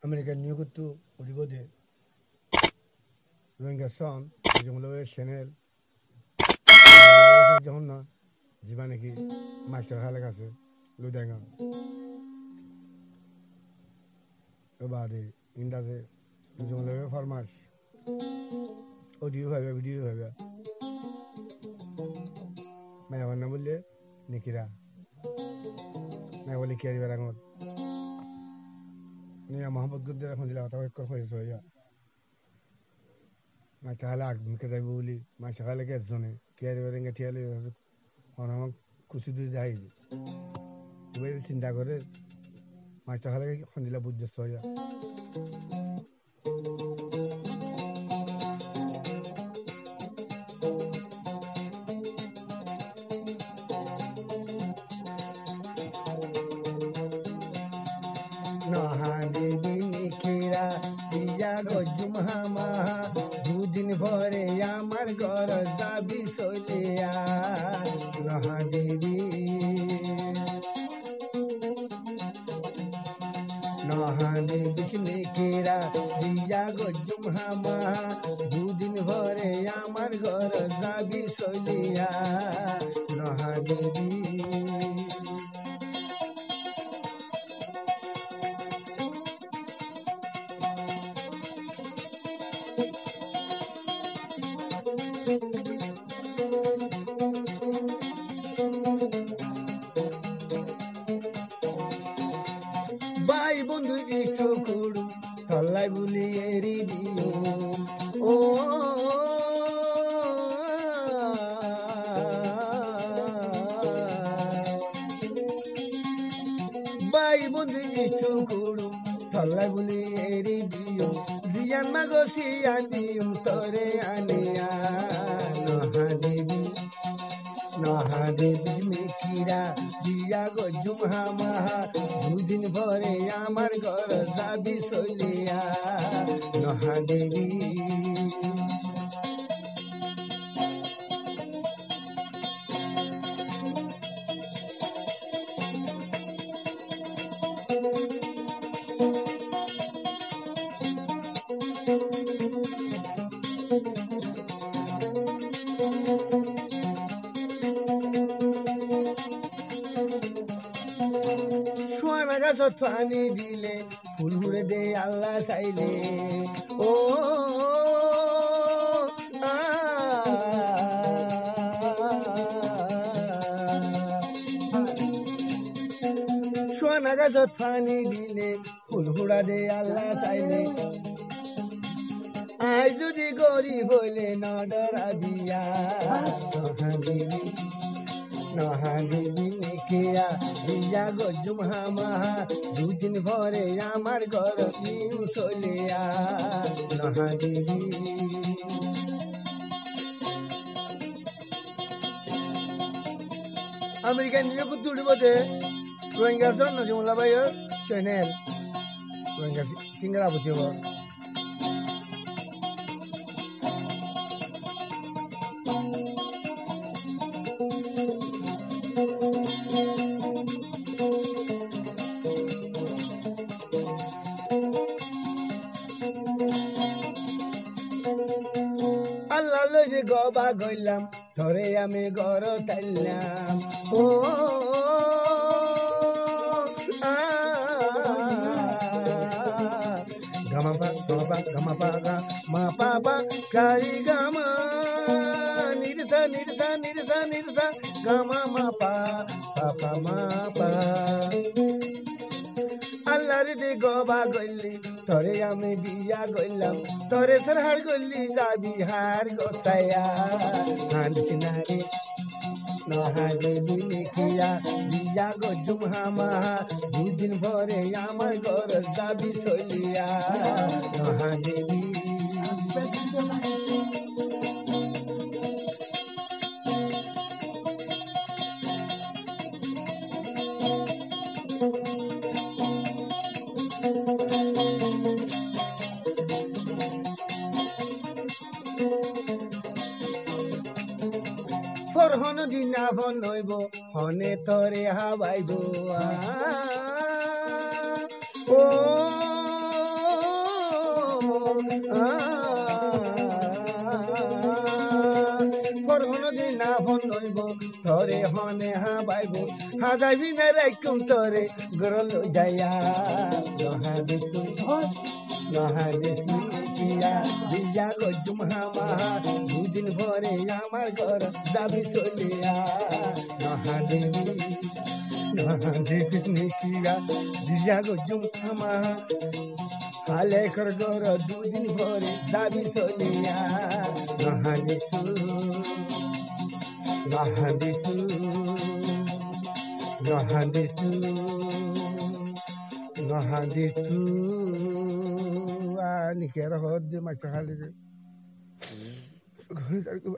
American নিয়োগতো উঠিব দে রোহিঙ্গা সন জঙ্গলবে সেনেল যখন না যিবা নাকি মাস্টার হালে আছে লুদাঙ্গা বাদে ইন্দাজে জঙ্গলবে ফার্মাস অডিও ভাবে ভিডিও ভাবে মায়াবান না বললে নিকিরা মায়া বলে কি আসবে রাঙত নিয়া মোহাম্মদ গুদ্দের এখন দিলা কথা কয়েক হয়েছে হইয়া মাস্টার হালে আগমকে যাইব বলি মাস্টার হালে গেছজনে কি আসবে রেঙ্গা ঠিয়ালে অনামক খুশি দিয়ে যাই চিন্তা করে মাস্টার হালে সন্দিলা বুঝছে হইয়া দুদিন ভরে আমার ঘর যাবি চলিয়া নহাদেবী নহাদেবী নেকেরা দিয়া গজুম হামা দুদিন ভরে আমার ঘর যাবি চলিয়া নহাদেবী ভাই বন্ধু একটু করু তল্লাই বলি এরি দিও ও ভাই বন্ধু একটু করু তল্লাই বলি এরি দিও জিয়ান মাগো সিয়ান দিও তরে আনিয়া নহাদেবী নহাদেবী মেকিরা দিয়া গজুম হামা দুদিন ভরে আমার ঘর যাবি চলিয়া নহাদেবী সোয়ানা গাছত পানি দিলে ফুল ঘুরে দে আল্লাহ চাইলে ও সোয়ানা গাছত পানি দিলে ফুল ঘুরা দে আল্লাহ চাইলে আই যদি গরিব হইলে নডরা দিয়া নহাদেবী নহাদেবী নেকেয়া দিয়া গজুম হামা দুদিন ভরে আমার ঘর নিউ চলিয়া নহাদেবী আমেরিকান নিয়োগ তুলিব দে রোহিঙ্গা সন জমলা ভাইয়ের চ্যানেল রোহিঙ্গা সিঙ্গারা বুঝিব আল্লাহ লইরে গবা গইলাম ধরে আমি ঘর তাইলাম ও গামা পা গামা পা গা মা পা পা গারি গামা নিরসা নিরসা নিরসা নিরসা গামা মা পা পা মা পা আল্লাহর দে গবা গইলি তরে আমি বিয়া গইলাম তরে সরহার গইলি যাবি হার গোসাইয়া হানসিনারে নহাদেবী নেকিয়া বিয়া গজুম হামা দুদিন ভরে আমার ঘর যাবি চলিয়া নহাদেবী ফরহন দিনা বনইব হনে তরে হাবাইব ও hone ha baibu ha daibi mere kum tore gorolo jaya no ha ditu no ha ditu piya diya go jumha ma dudin bhore amar gor dabi soliya no ha devi no ha devi kiya diya go jumha ma hale kar gor dudin bhore dabi soliya no ha ditu Nahanditu, Nahanditu, Nahanditu. Ni kera hod macam hal itu.